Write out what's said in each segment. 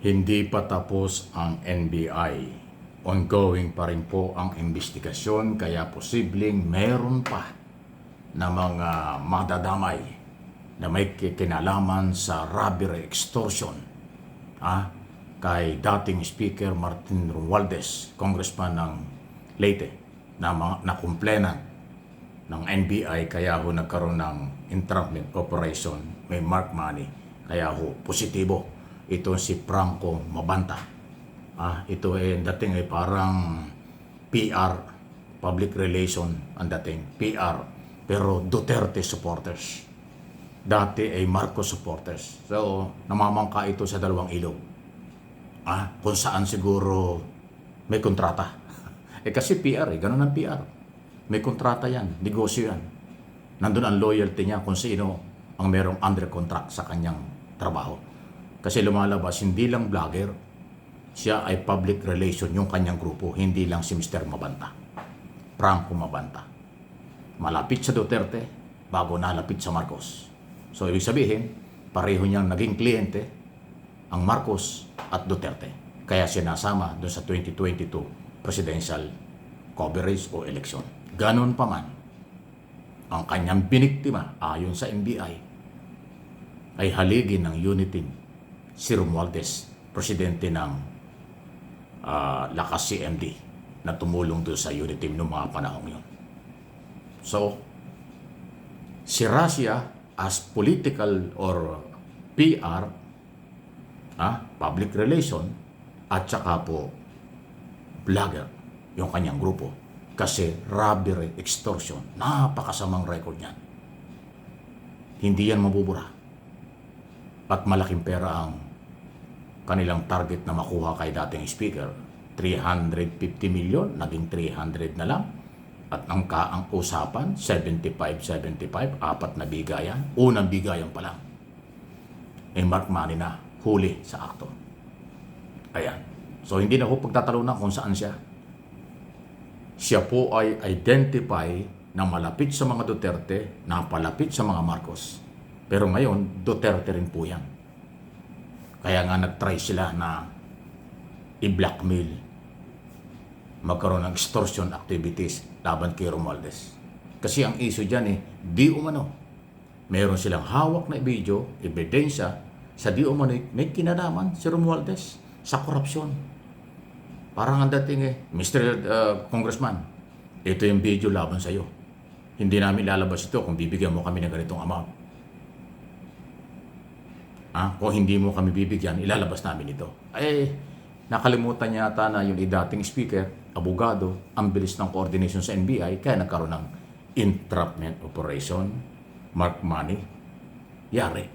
Hindi pa tapos ang NBI. Ongoing pa rin po ang investigasyon kaya posibleng meron pa na mga madadamay na may kinalaman sa robbery extortion kay dating Speaker Martin Romualdez, Congressman ng Leyte, na kumplenan ng NBI kaya ho nagkaroon ng entrapment operation, may mark money, kaya ho positibo. Ito si Franco Mabanta. Ito dating ay parang PR, public relation ang dating, PR, pero Duterte supporters. Dati ay Marcos supporters. So, namamangka ito sa dalawang ilog. Kung saan siguro may kontrata. Kasi PR ganun ang PR. May kontrata yan, negosyo yan. Nandun ang loyalty niya kung sino ang merong under contract sa kanyang trabaho. Kasi lumalabas, hindi lang vlogger, siya ay public relation yung kanyang grupo, hindi lang si Mr. Mabanta. Franco Mabanta. Malapit sa Duterte, bago nalapit sa Marcos. So, ibig sabihin, pareho niyang naging kliyente ang Marcos at Duterte. Kaya sinasama doon sa 2022 presidential coverage o election. Ganon pa man, ang kanyang biniktima ayon sa NBI ay haligi ng unity si Romualdez, presidente ng Lakas CMD na tumulong doon sa unity noong mga panahong yun. So, si Russia as political or PR, public relation, at saka po vlogger, yung kanyang grupo. Kasi robbery, extortion, napakasamang record niyan. Hindi yan mabubura. At malaking pera ang kanilang target na makuha kay dating speaker. 350 million, naging 300 na lang. At ang usapan, 75, apat na bigayan. Unang bigayan pa lang. Mark money na, huli sa akto. Ayan. So hindi na po pagtatalunan kung saan siya. Siya po ay identify na malapit sa mga Duterte, napalapit sa mga Marcos. Pero ngayon, Duterte rin po yan. Kaya nga nag-try sila na i-blackmail, magkaroon ng extortion activities laban kay Romualdez. Kasi ang issue dyan di umano. Meron silang hawak na video, ebidensya, sa di umano may kinalaman si Romualdez sa korupsyon. Parang ang dating Mr. Congressman, ito yung video laban sa iyo. Hindi namin lalabas ito kung bibigyan mo kami ng ganitong amount. Kung hindi mo kami bibigyan, ilalabas namin ito. Nakalimutan niya yata na yung dating speaker, abogado, ang bilis ng coordination sa NBI, kaya nagkaroon ng entrapment operation, mark money, yari.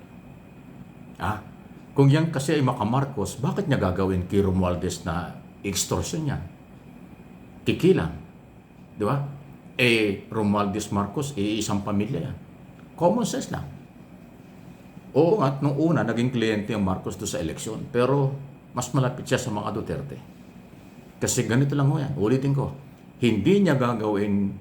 Kung yan kasi ay makamarcos, bakit niya gagawin kay Romualdez na extortion niya? Kikilang. Di ba? Romualdez Marcos, isang pamilya yan. Common sense lang. Oo nga, nung una, naging kliyente ang Marcos doon sa eleksyon, pero mas malapit siya sa mga Duterte. Kasi ganito lang mo yan, ulitin ko, hindi niya gagawin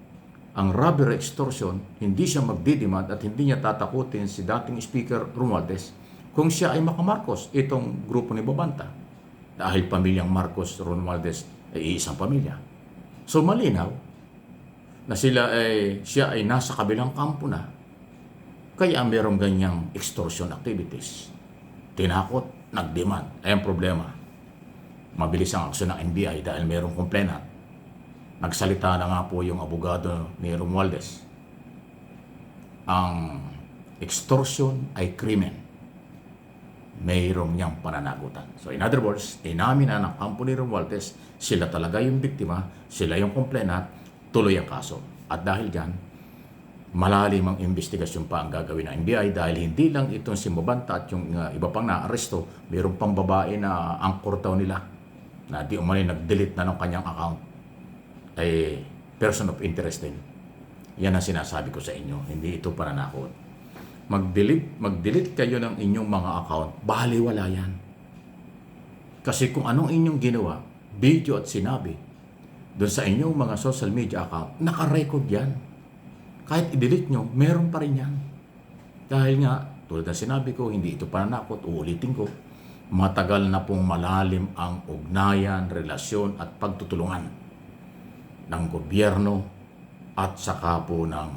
ang robbery extortion, hindi siya magdidemand at hindi niya tatakutin si dating Speaker Romualdez kung siya ay makamarcos, itong grupo ni Babanta. Dahil pamilyang Marcos Romualdez ay isang pamilya. So malinaw na siya ay nasa kabilang kampo na, kaya merong ganyang extortion activities. Tinakot, nag-demand. Ay ang problema. Mabilis ang aksyon ng NBI dahil merong complainant. Nagsalita na nga po yung abogado ni Romualdez. Ang extortion ay krimen. Mayroong niyang pananagutan. So in other words, inamin na ng kampo ni Romualdez, sila talaga yung biktima, sila yung complainant, tuloy ang kaso. At dahil dyan, malalim ang investigasyon pa ang gagawin ng NBI dahil hindi lang itong si Mabanta at yung iba pang na-aresto, mayroong pang babae na angkor daw nila na di umani nag-delete na ng kanyang account ay person of interest din. Yan ang sinasabi ko sa inyo, hindi ito pananakot. Mag-delete kayo ng inyong mga account, baliwala yan. Kasi kung anong inyong ginawa, video at sinabi, doon sa inyong mga social media account, naka-record yan. Kahit i-delete nyo, meron pa rin yan. Dahil nga, tulad na sinabi ko, hindi ito pananakot, uulitin ko. Matagal na pong malalim ang ugnayan, relasyon at pagtutulungan ng gobyerno at saka po ng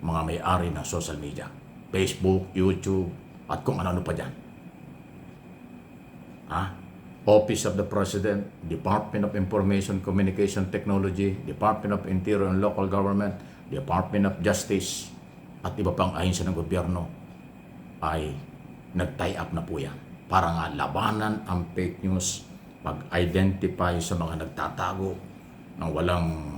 mga may-ari ng social media. Facebook, YouTube, at kung ano-ano pa dyan. Office of the President, Department of Information Communication Technology, Department of Interior and Local Government, Department of Justice, at iba pang ahensya ng gobyerno ay nag-tie up na po yan para nga labanan ang fake news, pag-identify sa mga nagtatago ng walang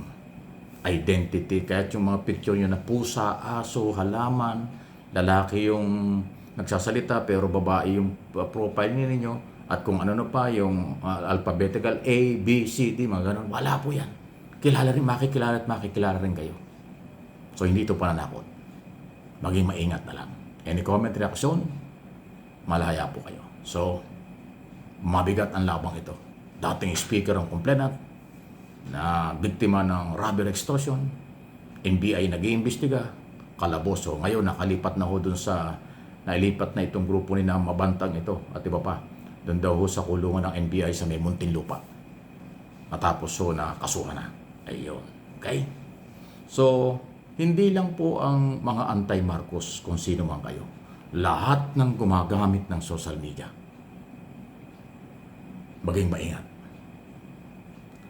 identity. Kahit yung mga picture nyo na pusa, aso, halaman, lalaki yung nagsasalita pero babae yung profile ninyo, at kung ano pa yung alphabetical A, B, C, D, mga ganun, wala po yan. Kilala rin, makikilala at makikilala rin kayo. So hindi ito pananakot. Maging maingat na lang. Any comment, reaksyon, malaya po kayo. So, mabigat ang labang ito. Dating speaker ang complainant na biktima ng robbery extortion, NBI nag-iimbestiga, kalaboso. Ngayon, nakalipat na ho dun sa, nailipat na itong grupo ni na Mabantang ito at iba pa. Doon daw ho sa kulungan ng NBI sa may Muntinlupa. Matapos ho na kasuhan na. Ayun. Okay? So, hindi lang po ang mga anti-Marcos kung sino man kayo. Lahat ng gumagamit ng social media. Maging maingat.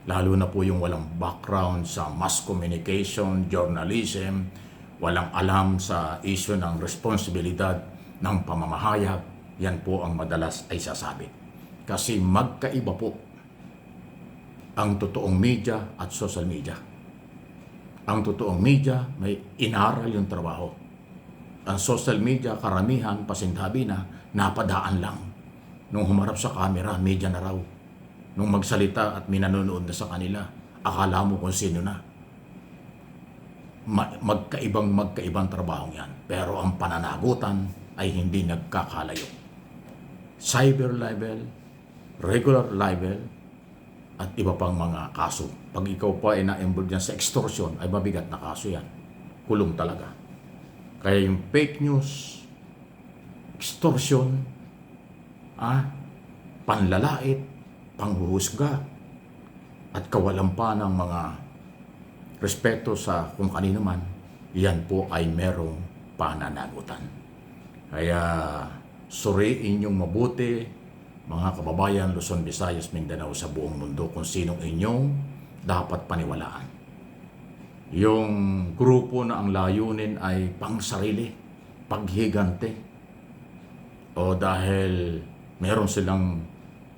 Lalo na po yung walang background sa mass communication, journalism, walang alam sa issue ng responsibilidad ng pamamahayag. Yan po ang madalas ay sasabi. Kasi magkaiba po ang totoong media at social media. Ang totoong media may inaral yung trabaho. Ang social media, karamihan, pasintabi na, napadaan lang. Nung humarap sa camera, media na raw. Nung magsalita at minanonood na sa kanila, akala mo kung sino na. Magkaibang trabahong yan. Pero ang pananagutan ay hindi nagkakalayo. Cyber libel, regular libel, at iba pang mga kaso. Pag ikaw pa ay na-involved yan sa extortion, ay mabigat na kaso yan. Kulong talaga. Kaya yung fake news, extortion, panlalait, panghuhusga, at kawalan pa ng mga respeto sa kung kanino man, yan po ay merong pananagutan. Kaya suriin yung mabuti, mga kababayan, Luzon, Visayas, Mindanao, sa buong mundo kung sinong inyong dapat paniwalaan. Yung grupo na ang layunin ay pangsarili, paghigante, o dahil meron silang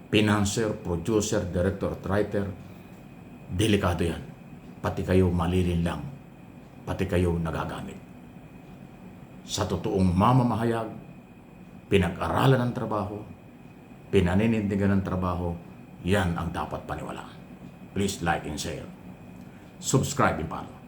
financer, producer, director, at writer, delikado yan. Pati kayo malilinlang, pati kayo nagagamit. Sa totoong mamamahayag, pinag-aralan ng trabaho, pinaninindigan ng trabaho, yan ang dapat paniwalaan. Please like and share. Subscribe and follow.